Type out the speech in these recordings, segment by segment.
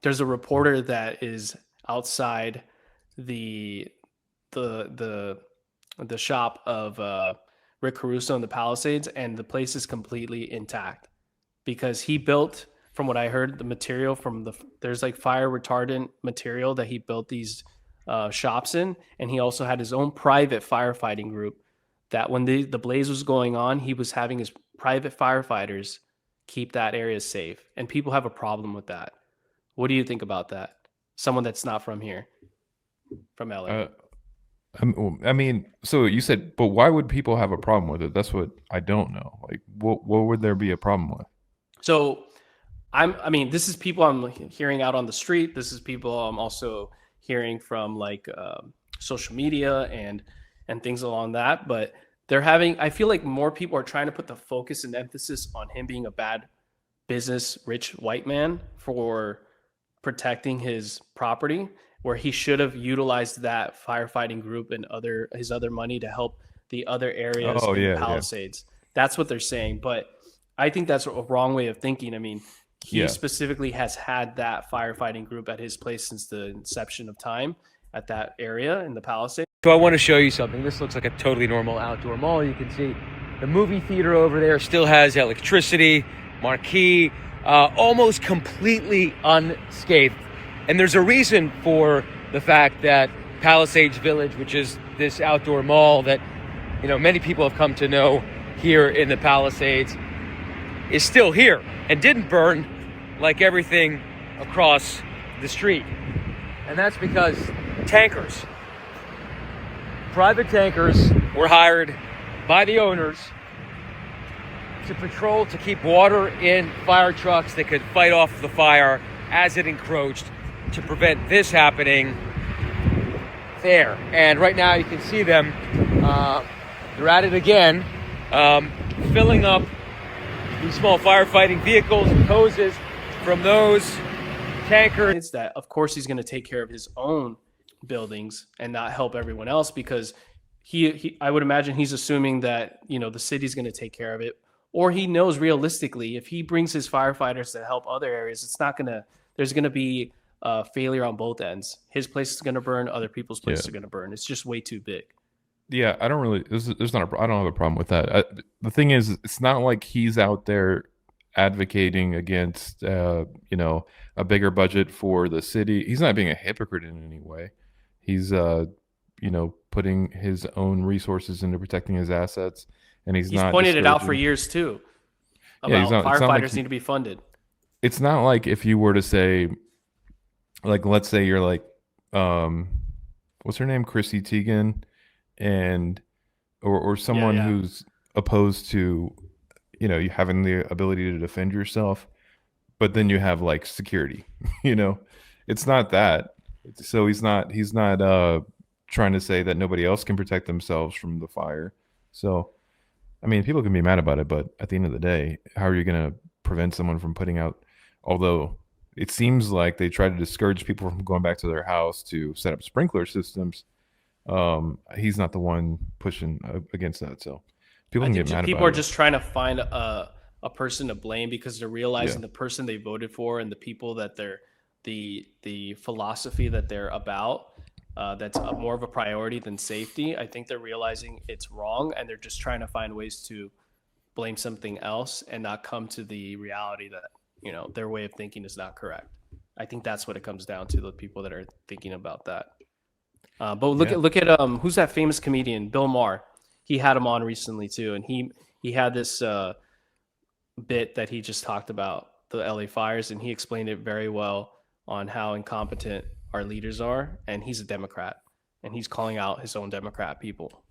there's a reporter that is outside the the the shop of Rick Caruso in the Palisades, and the place is completely intact because he built, from what I heard, the material from there's like fire retardant material that he built these shops in, and he also had his own private firefighting group. That when the blaze was going on, he was having his private firefighters keep that area safe, and people have a problem with that. What do you think about that? Someone that's not from here, from LA. Uh, I mean, so you said, but why would people have a problem with it? That's what I don't know. Like, what would there be a problem with? So I mean, this is people I'm hearing out on the street. This is people I'm also hearing from like social media and things along that. But they're having. I feel like more people are trying to put the focus and emphasis on him being a bad business, rich white man for protecting his property, where he should have utilized that firefighting group and other his other money to help the other areas Oh in the yeah, yeah, Palisades. That's what they're saying. But I think that's a wrong way of thinking. I mean, he yeah. specifically has had that firefighting group at his place since the inception of time at that area in the Palisades. So I want to show you something. This looks like a totally normal outdoor mall. You can see the movie theater over there still has electricity, marquee, almost completely unscathed. And there's a reason for the fact that Palisades Village, which is this outdoor mall that many people have come to know here in the Palisades, is still here and didn't burn like everything across the street. And that's because tankers, private tankers, were hired by the owners to patrol, to keep water in fire trucks that could fight off the fire as it encroached, to prevent this happening there. And right now you can see them, they're at it again, filling up these small firefighting vehicles and hoses from those tankers. It's that, of course, he's going to take care of his own buildings and not help everyone else because I would imagine he's assuming that the city's going to take care of it, or he knows realistically if he brings his firefighters to help other areas, it's not going to. There's going to be failure on both ends. His place is going to burn, other people's Yeah. places are going to burn. It's just way too big. Yeah, I don't really. There's not. I don't have a problem with that. The thing is, it's not like he's out there advocating against, a bigger budget for the city. He's not being a hypocrite in any way. He's, putting his own resources into protecting his assets, and he's He's not pointed it out for discouraging. years too Yeah, he's about not. It's not like firefighters need to be funded. it's not like if you were to say, like, let's say you're like, um, what's her name, Chrissy Teigen, and or Yeah, someone yeah. who's opposed to you having the ability to defend yourself, but then you have like security. you know it's not that. So he's not trying to say that nobody else can protect themselves from the fire. So I mean, people can be mad about it, but at the end of the day, how are you going to prevent someone from putting out? Although it seems like they try to discourage people from going back to their house to set up sprinkler systems. He's not the one pushing against that. So people I can think get mad people about are it. just trying to find a person to blame because they're Yeah, realizing the person they voted for and the people that they're the philosophy that they're about, that's more of a priority than safety. I think they're realizing it's wrong and they're just trying to find ways to blame something else and not come to the reality that their way of thinking is not correct. I think that's what it comes down to, the people that are thinking about that. But yeah. look at who's that famous comedian, Bill Maher. He had him on recently too, and he had this bit that he just talked about the LA fires, and he explained it very well on how incompetent our leaders are. And he's a Democrat, and he's calling out his own Democrat people.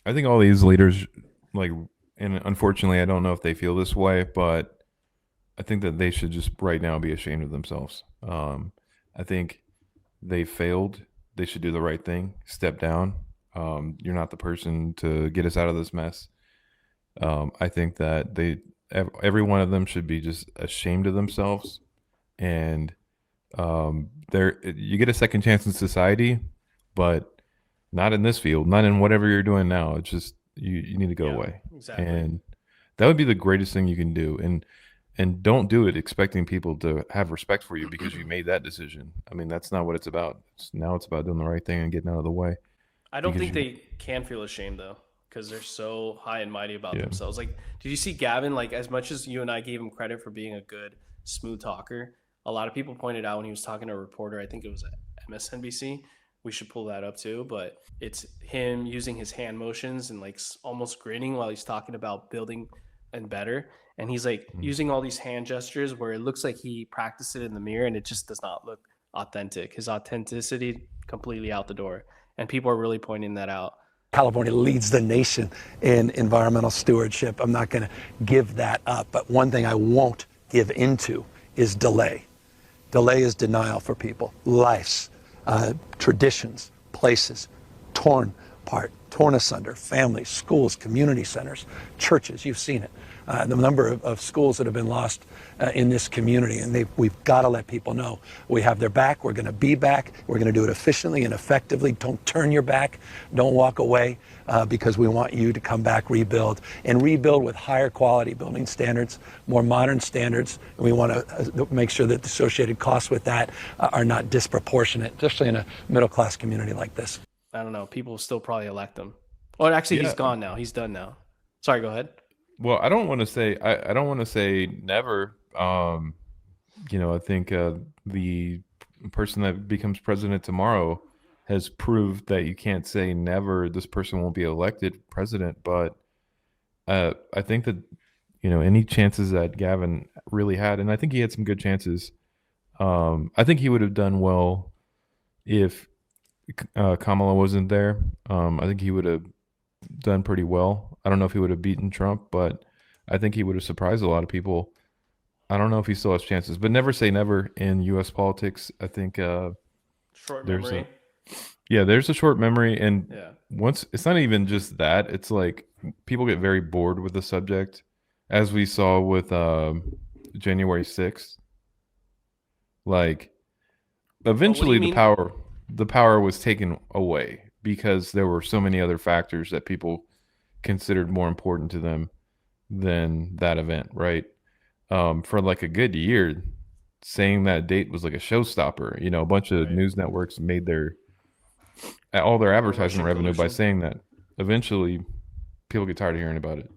I think all these leaders, like, and unfortunately, I don't know if they feel this way, but I think that they should just right now be ashamed of themselves. I think they failed. They should do the right thing. Step down. You're not the person to get us out of this mess. I think that every one of them should be just ashamed of themselves. And there, you get a second chance in society, but not in this field, not in whatever you're doing now. It's just you need to go Yeah, away, exactly. and that would be the greatest thing you can do. And and don't do it expecting people to have respect for you because you made that decision. I mean, that's not what it's about. Now it's about doing the right thing and getting out of the way I don't because think you, they can feel ashamed though, because they're so high and mighty about yeah, themselves. Like, did you see Gavin? Like, as much as you and I gave him credit for being a good, smooth talker, a lot of people pointed out when he was talking to a reporter, I think it was at MSNBC. We should pull that up too, but it's him using his hand motions and like almost grinning while he's talking about building and better. And he's like mm, using all these hand gestures where it looks like he practiced it in the mirror and it just does not look authentic. His authenticity completely out the door. And people are really pointing that out. California leads the nation in environmental stewardship. I'm not going to give that up. But one thing I won't give into is delay. Delay is denial for people. Lives, traditions, places, torn apart, torn asunder, families, schools, community centers, churches. You've seen it. The number of schools that have been lost in this community, and we've got to let people know we have their back. We're going to be back. We're going to do it efficiently and effectively. Don't turn your back. Don't walk away, because we want you to come back, rebuild, and rebuild with higher quality building standards, more modern standards. And we want to make sure that the associated costs with that are not disproportionate, especially in a middle-class community like this. I don't know. People still probably elect him. Well, actually, he's yeah. gone now. He's done now. Sorry, go ahead. Well, I don't want to say I don't want to say never. I think the person that becomes president tomorrow has proved that you can't say never. This person won't be elected president, but I think that any chances that Gavin really had, and I think he had some good chances. I think he would have done well if Kamala wasn't there. I think he would have done pretty well. I don't know if he would have beaten Trump, but I think he would have surprised a lot of people. I don't know if he still has chances, but never say never in U.S. politics. I think Short there's memory. there's a short memory, and Yeah. once it's not even just that. It's like people get very bored with the subject, as we saw with January 6th. Like eventually mean? the power was taken away because there were so many other factors that people considered more important to them than that event, right? For like a good year, saying that date was like a showstopper. A bunch of Right. news networks made all their advertising Russian revenue by collusion. saying that. Eventually, people get tired of hearing about it,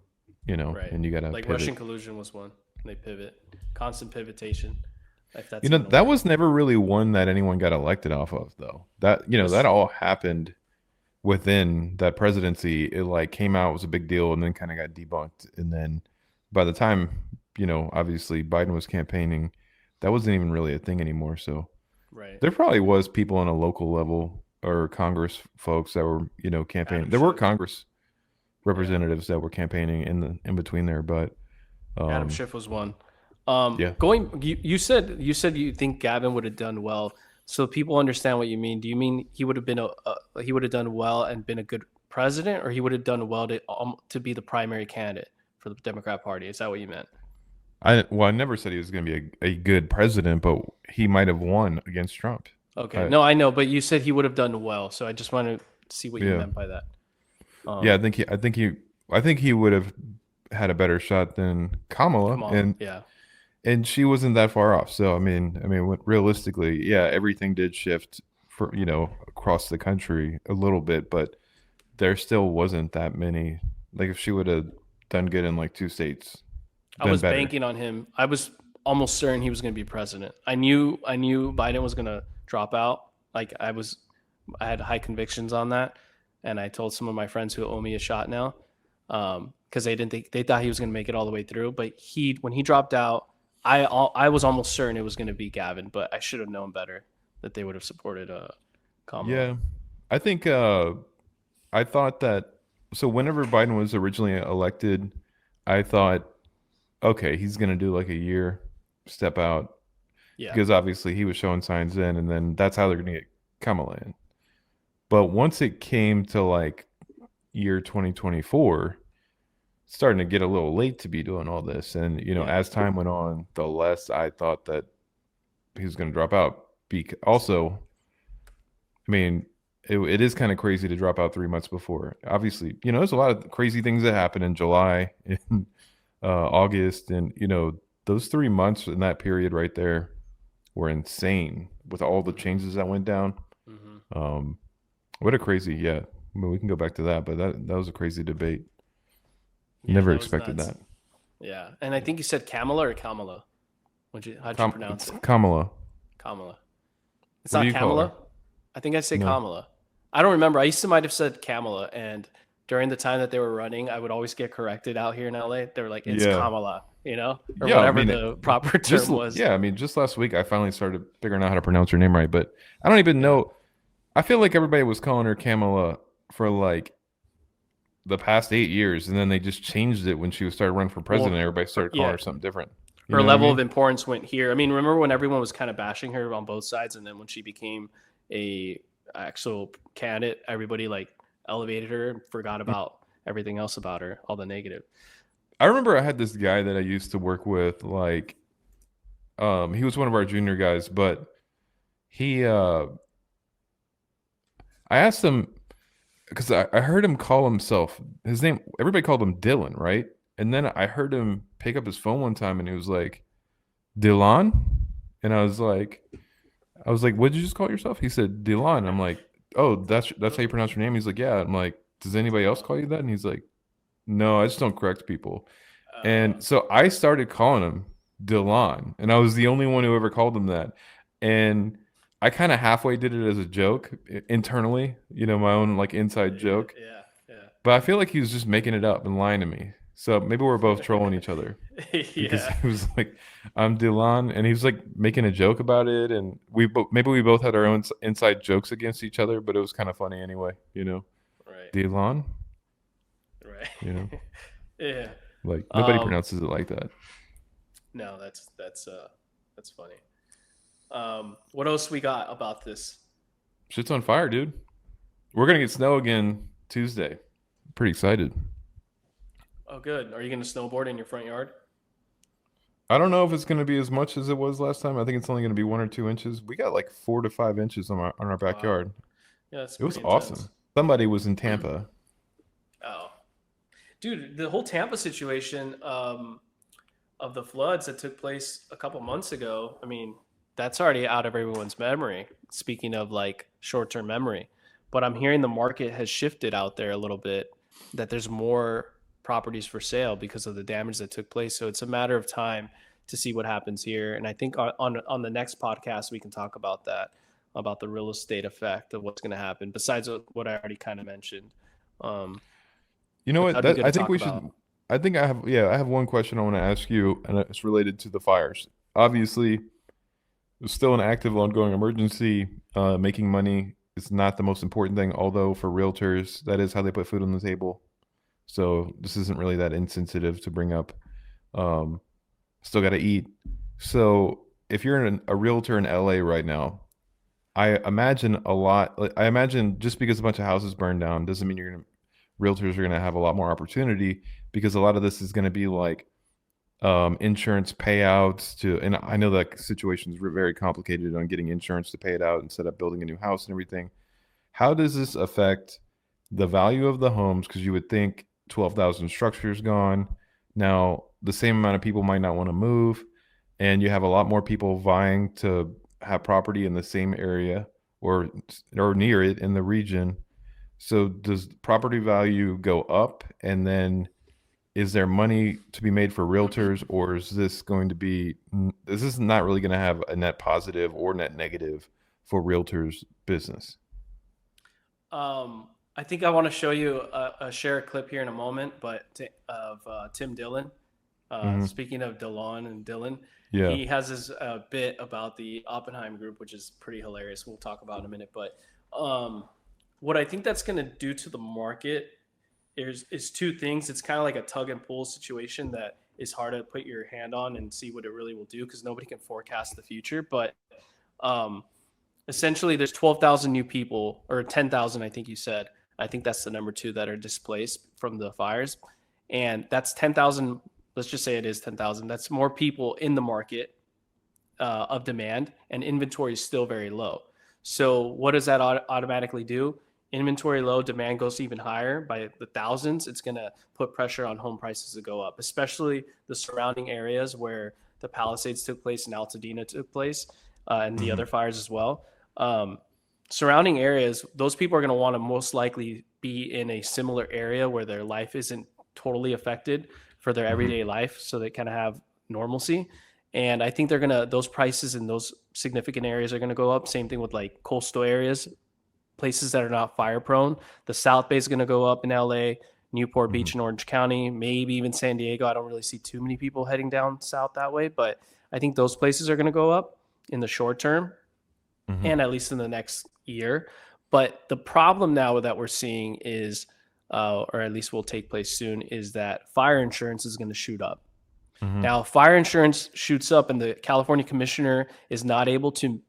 Right. and you got to Like pivot. Russian collusion was one. They pivot. Constant pivotation. If that's even a That word. was never really one that anyone got elected off of, though. That that all happened within that presidency. It like came out, was a big deal, and then kind of got debunked. And then by the time obviously Biden was campaigning, that wasn't even really a thing anymore. So Right. there probably was people on a local level or Congress folks that were campaigning. Adam There were Schiff. Congress representatives that were campaigning in between there, but Adam Schiff was one. yeah. Going. You said you think Gavin would have done well. So people understand what you mean. Do you mean he would have been he would have done well and been a good president, or he would have done well to be the primary candidate for the Democrat Party? Is that what you meant? I never said he was going to be a good president, but he might have won against Trump. Okay. No, I know, but you said he would have done well, so I just want to see what you Yeah. meant by that. Yeah, I think he would have had a better shot than Kamala, Come on. Yeah. and she wasn't that far off. So I mean, realistically, yeah, everything did shift for across the country a little bit, but there still wasn't that many. Like if she would have done good in like 2 states, I done was better. banking on him. I was almost certain he was going to be president. I knew Biden was going to drop out. Like I had high convictions on that, and I told some of my friends who owe me a shot now, because they thought he was going to make it all the way through. But when he dropped out, I was almost certain it was going to be Gavin, but I should have known better that they would have supported Kamala. Yeah, I think I thought that. So whenever Biden was originally elected, I thought, okay, he's going to do like a year, step out, Yeah. because obviously he was showing signs then, and then that's how they're going to get Kamala in. But once it came to like year 2024, it's starting to get a little late to be doing all this. And, Yeah. as time went on, the less I thought that he was going to drop out. Also, I mean, it is kind of crazy to drop out 3 months before. Obviously, there's a lot of crazy things that happen in July, in August, and, those 3 months in that period right there were insane with all the changes that went down. Mm-hmm. What a crazy, yeah. I mean, we can go back to that, but that was a crazy debate. Yeah, Never that was expected nuts. that. Yeah, and I think you said Kamala or Kamala. How'd you pronounce It's it? Kamala. Kamala. It's What do not you call her? Kamala. I think I say No. Kamala. I don't remember. I used to might have said Kamala, and during the time that they were running, I would always get corrected out here in LA. They were like, "It's Yeah. Kamala," or Yeah, I whatever mean, the proper term was. I mean, just last week I finally started figuring out how to pronounce her name right, but I don't even Yeah. know. I feel like everybody was calling her Kamala for like the past 8 years, and then they just changed it when she started running for president. Well, Everybody started calling yeah. her something different. Her level of importance went here. I mean, remember when everyone was kind of bashing her on both sides, and then when she became a actual candidate, everybody like elevated her and forgot about everything else about her, all the negative. I remember I had this guy that I used to work with, like, he was one of our junior guys, but I asked him, because I heard him call himself, his name, everybody called him Dylan, right? And then I heard him pick up his phone one time and he was like, Dylan? And I was like, what did you just call yourself? He said, Dylan. I'm like, oh, that's how you pronounce your name? He's like, yeah. I'm like, does anybody else call you that? And he's like, no, I just don't correct people. And so I started calling him Dylan, and I was the only one who ever called him that. And I kind of halfway did it as a joke internally, my own like inside joke. Yeah. But I feel like he was just making it up and lying to me. So maybe we're both trolling each other. Because he was like, I'm Dylan, and he was like making a joke about it, and maybe we both had our own inside jokes against each other, but it was kind of funny anyway, Right. Dylan, Right. Yeah. like nobody pronounces it like that. No, that's funny. What else we got about this? Shit's on fire, dude. We're gonna get snow again Tuesday. Pretty excited. Oh, good. Are you going to snowboard in your front yard? I don't know if it's gonna be as much as it was last time. I think it's only gonna be 1 or 2 inches. We got like 4 to 5 inches on our backyard. Wow. Yeah, that's It was pretty awesome. intense. Somebody was in Tampa. Oh, dude, the whole Tampa situation of the floods that took place a couple months ago. I mean, that's already out of everyone's memory. Speaking of like short-term memory, but I'm hearing the market has shifted out there a little bit. That there's more properties for sale because of the damage that took place. So it's a matter of time to see what happens here. And I think on the next podcast we can talk about that, about the real estate effect of what's going to happen. Besides what I already kind of mentioned. You know what? That'd be good I to think talk we about. should. I think I have one question I want to ask you, and it's related to the fires. Obviously, it's still an active, ongoing emergency. Making money is not the most important thing, although for realtors, that is how they put food on the table. So this isn't really that insensitive to bring up. Still got to eat. So if you're a realtor in LA right now, I imagine I imagine just because a bunch of houses burned down doesn't mean realtors are going to have a lot more opportunity, because a lot of this is going to be like insurance payouts and I know that situation is very complicated on getting insurance to pay it out instead of building a new house and everything. How does this affect the value of the homes? Because you would think 12,000 structures gone. Now, the same amount of people might not want to move, and you have a lot more people vying to have property in the same area or near it in the region. So does property value go up, and then is there money to be made for realtors, or is this not really going to have a net positive or net negative for realtors' business? I think I want to show you share a clip here in a moment, but of Tim Dillon. Speaking of Delon and Dylan, Yeah. he has this bit about the Oppenheim group, which is pretty hilarious. We'll talk about in a minute. But what I think that's going to do to the market is two things. It's kind of like a tug and pull situation that is hard to put your hand on and see what it really will do, because nobody can forecast the future. But essentially, there's 12,000 new people, or 10,000, I think you said. I think that's the number two that are displaced from the fires. And that's 10,000. Let's just say it is 10,000. That's more people in the market of demand, and inventory is still very low. So what does that automatically do? Inventory low, demand goes even higher by the thousands. It's going to put pressure on home prices to go up, especially the surrounding areas where the Palisades took place and Altadena took place, and the Mhm. other fires as well. Surrounding areas, those people are going to want to most likely be in a similar area where their life isn't totally affected for their Mhm. everyday life, so they kind of have normalcy. And I think those prices in those significant areas are gonna go up. Same thing with like coastal areas, places that are not fire prone. The South Bay is gonna go up in LA, Newport Mhm. Beach in Orange County, maybe even San Diego. I don't really see too many people heading down south that way, but I think those places are gonna go up in the short term Mhm. and at least in the next year. But the problem now that we're seeing is, or at least will take place soon, is that fire insurance is going to shoot up. Mhm. Now, if fire insurance shoots up and the California commissioner is not able to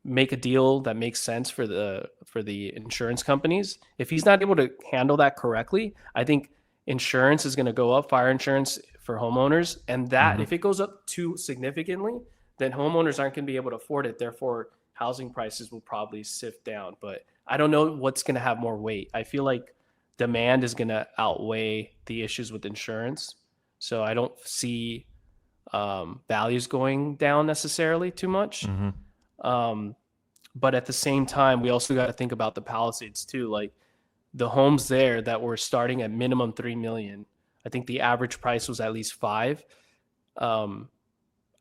make a deal that makes sense for the insurance companies, if he's not able to handle that correctly, I think insurance is going to go up, fire insurance for homeowners, and that Mhm. if it goes up too significantly, then homeowners aren't going to be able to afford it. Therefore, housing prices will probably sift down. But I don't know what's going to have more weight. I feel like demand is going to outweigh the issues with insurance. So I don't see values going down necessarily too much. Mhm. Um, but at the same time, we also got to think about the Palisades too. Like the homes there that were starting at minimum 3 million. I think the average price was at least 5. Um,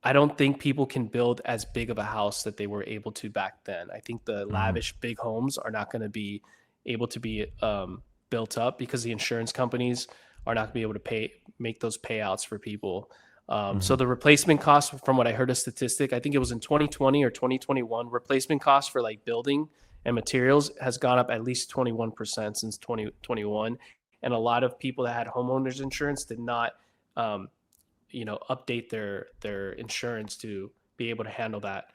I don't think people can build as big of a house that they were able to back then. I think the Mhm. lavish big homes are not going to be able to be built up because the insurance companies are not going to be able to make those payouts for people. So Mhm. the replacement cost, from what I heard a statistic, I think it was in 2020 or 2021, replacement cost for like building and materials has gone up at least 21% since 2021. And a lot of people that had homeowners insurance did not um, update their insurance to be able to handle that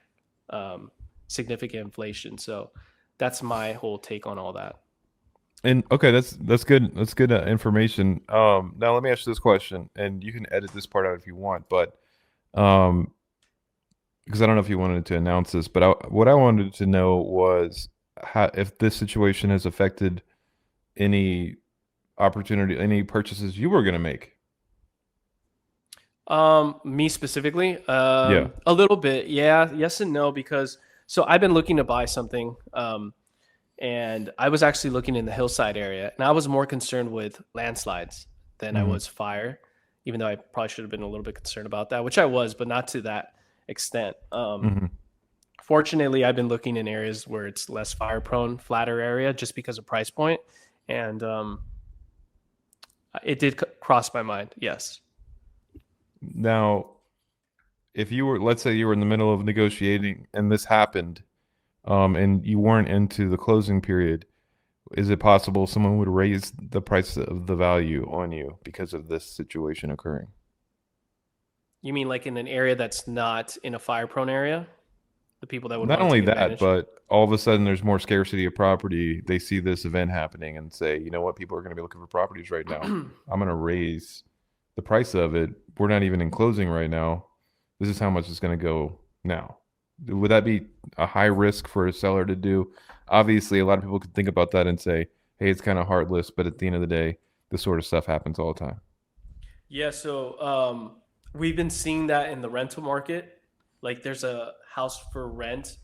um, significant inflation. So that's my whole take on all that. And okay, that's good. That's good information. Now let me ask you this question, and you can edit this part out if you want, but um, because I don't know if you wanted to announce this, but what I wanted to know was how if this situation has affected any opportunity, any purchases you were going to make. Me specifically, Yeah. a little bit, yeah, yes and no, because so I've been looking to buy something, and I was actually looking in the hillside area, and I was more concerned with landslides than I Mm-hmm. was fire, even though I probably should have been a little bit concerned about that, which I was, but not to that extent. Mm-hmm. Fortunately, I've been looking in areas where it's less fire prone, flatter area, just because of price point, and it did cross my mind. Yes. Now, if you were, let's say you were in the middle of negotiating and this happened, and you weren't into the closing period, is it possible someone would raise the price of the value on you because of this situation occurring? You mean like in an area that's not in a fire prone area? The people that would Not want to only take that, advantage? but all of a sudden there's more scarcity of property. They see this event happening and say, you know what, people are going to be looking for properties right now. I'm going to raise the price of it. We're not even in closing right now. This is how much it's going to go now. Would that be a high risk for a seller to do? Obviously, a lot of people could think about that and say, hey, it's kind of heartless, but at the end of the day, this sort of stuff happens all the time. Yeah, so we've been seeing that in the rental market. Like there's a house for rent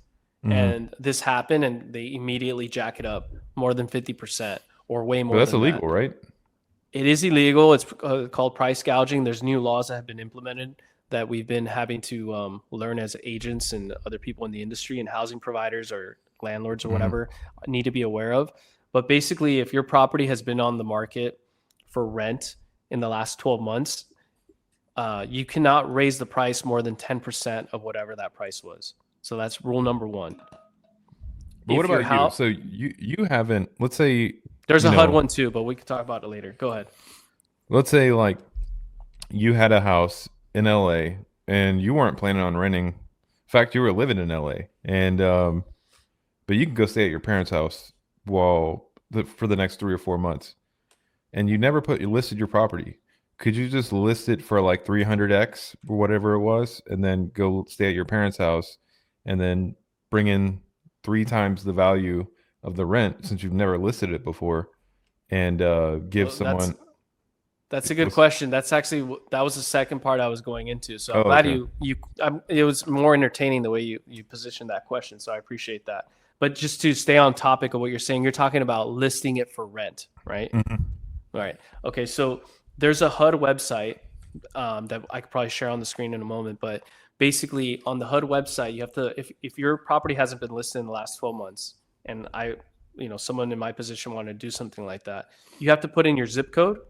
Mm-hmm. and this happened and they immediately jack it up more than 50% or way But more that's than that. illegal, right? It is illegal. It's called price gouging. There's new laws that have been implemented that we've been having to learn as agents and other people in the industry and housing providers or landlords or Mm-hmm. whatever need to be aware of. But basically, if your property has been on the market for rent in the last 12 months, you cannot raise the price more than 10% of whatever that price was. So that's rule number one. But what If your about you? house, So you haven't, let's say, there's you a HUD know, one too, but we can talk about it later. Go ahead. let's say like you had a house in LA and you weren't planning on renting. In fact, you were living in LA, and but you can go stay at your parents' house for the next 3 or 4 months, and you never listed your property. Could you just list it for like 300x or whatever it was, and then go stay at your parents' house, and then bring in 3 times the value of the rent since you've never listed it before, and give Well, that's someone? That's a good question. That's actually that was the second part I was going into. So I'm Oh, glad okay. it was more entertaining the way you positioned that question. So I appreciate that. But just to stay on topic of what you're saying, you're talking about listing it for rent, right? Mhm. All right. Okay. So there's a HUD website that I could probably share on the screen in a moment. But basically, on the HUD website, you have to if your property hasn't been listed in the last 12 months, and someone in my position wanted to do something like that, you have to put in your zip code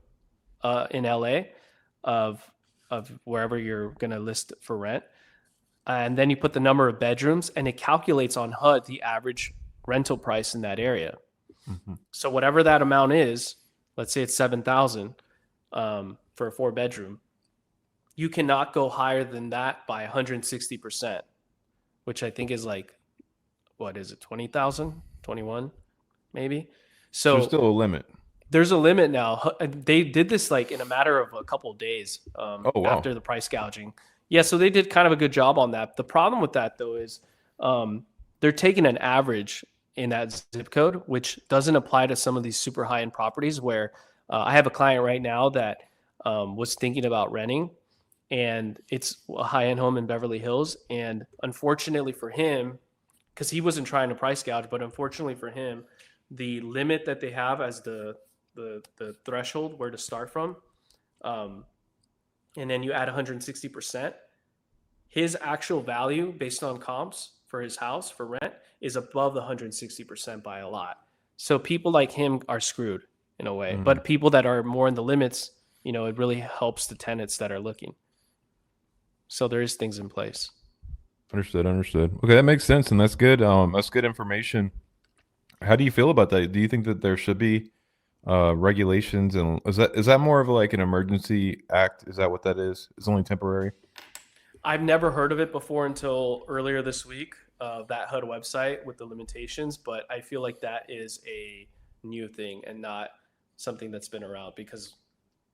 in LA of wherever you're going to list for rent, and then you put the number of bedrooms, and it calculates on HUD the average rental price in that area. Mhm. So whatever that amount is, let's say it's 7,000 for a 4 bedroom, you cannot go higher than that by 160%, which I think is like, what is it, 20,000, 21 maybe. So there's So still a limit. there's a limit now. They did this like in a matter of a couple of days Oh, wow. after the price gouging. Yeah, so they did kind of a good job on that. The problem with that though is they're taking an average in that zip code, which doesn't apply to some of these super high end properties. Where I have a client right now that was thinking about renting, and it's a high end home in Beverly Hills. And unfortunately for him, because he wasn't trying to price gouge, but unfortunately for him, the limit that they have as the threshold where to start from, um, and then you add 160%, his actual value based on comps for his house for rent is above the 160% by a lot. So people like him are screwed in a way, Mhm. but people that are more in the limits, it really helps the tenants that are looking. So there is things in place. Understood. Understood. Okay, that makes sense, and that's good. That's good information. How do you feel about that? Do you think that there should be regulations, and is that more of like an emergency act? Is that what that is? It's only temporary. I've never heard of it before until earlier this week, that HUD website with the limitations, but I feel like that is a new thing and not something that's been around because,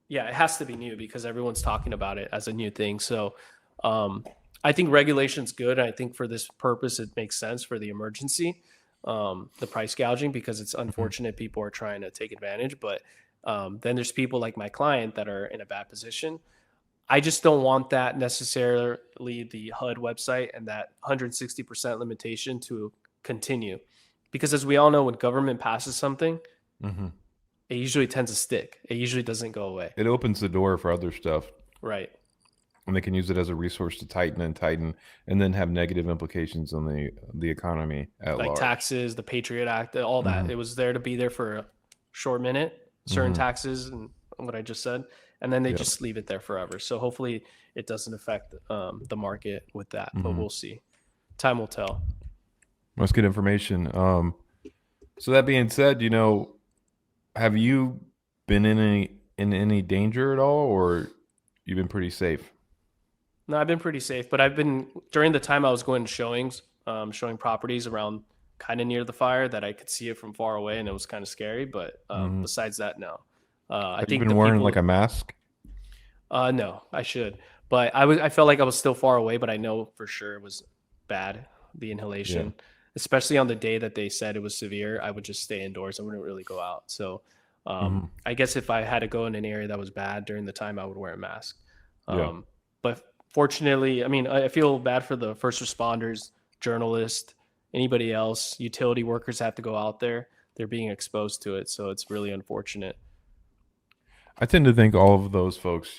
yeah, it has to be new because everyone's talking about it as a new thing. So um, I think regulation's good. I think for this purpose, it makes sense for the emergency, the price gouging, because it's Mhm. unfortunate people are trying to take advantage. But then there's people like my client that are in a bad position. I just don't want that necessarily the HUD website and that 160% limitation to continue. Because as we all know, when government passes something, Mhm. it usually tends to stick. It usually doesn't go away. It opens the door for other stuff, Right. and they can use it as a resource to tighten and tighten, and then have negative implications on the economy at Like large. taxes, the Patriot Act, all that. Mhm. It was there to be there for a short minute, certain Mhm. taxes and what I just said. And then they Yep. just leave it there forever. So hopefully it doesn't affect the market with that, but Mhm. we'll see. Time will tell. That's good information. So that being said, have you been in any danger at all, or you've been pretty safe? No, I've been pretty safe, but I've been during the time I was going to showings, showing properties around kind of near the fire that I could see it from far away, and it was kind of scary. But Hmm. besides that, no. I Have you think been the wearing like people. a mask? No, I should, but I felt like I was still far away, but I know for sure it was bad. The Yeah. inhalation, especially on the day that they said it was severe, I would just stay indoors. I wouldn't really go out. So, Hmm. I guess if I had to go in an area that was bad during the time, I would wear a mask. Yeah. But fortunately, I mean, I feel bad for the first responders, journalists, anybody else. Utility workers have to go out there. They're being exposed to it, so it's really unfortunate. I tend to think all of those folks,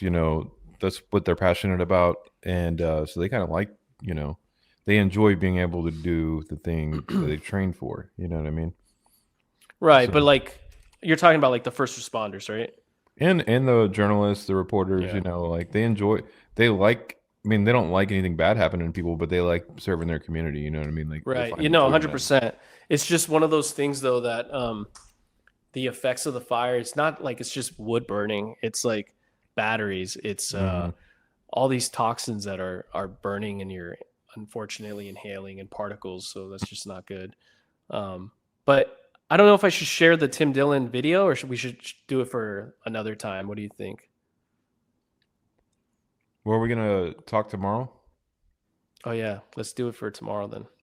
that's what they're passionate about, and so they kind of like, you know, they enjoy being able to do the thing that they trained for. You know what I mean? Right, but So, like you're talking about like the first responders, right? and the journalists, the reporters, Yeah. like they like. I mean, they don't like anything bad happening to people, but they like serving their community. You know what I mean? Like they Right. find enjoyment in it. 100%. It's just one of those things though that the effects of the fire, it's not like it's just wood burning. It's like batteries. It's Hmm. all these toxins that are burning and you're unfortunately inhaling and particles, so that's just not good. But I don't know if I should share the Tim Dillon video or should we should do it for another time. What do you think? Well, are we gonna talk tomorrow? Oh yeah, let's do it for tomorrow then.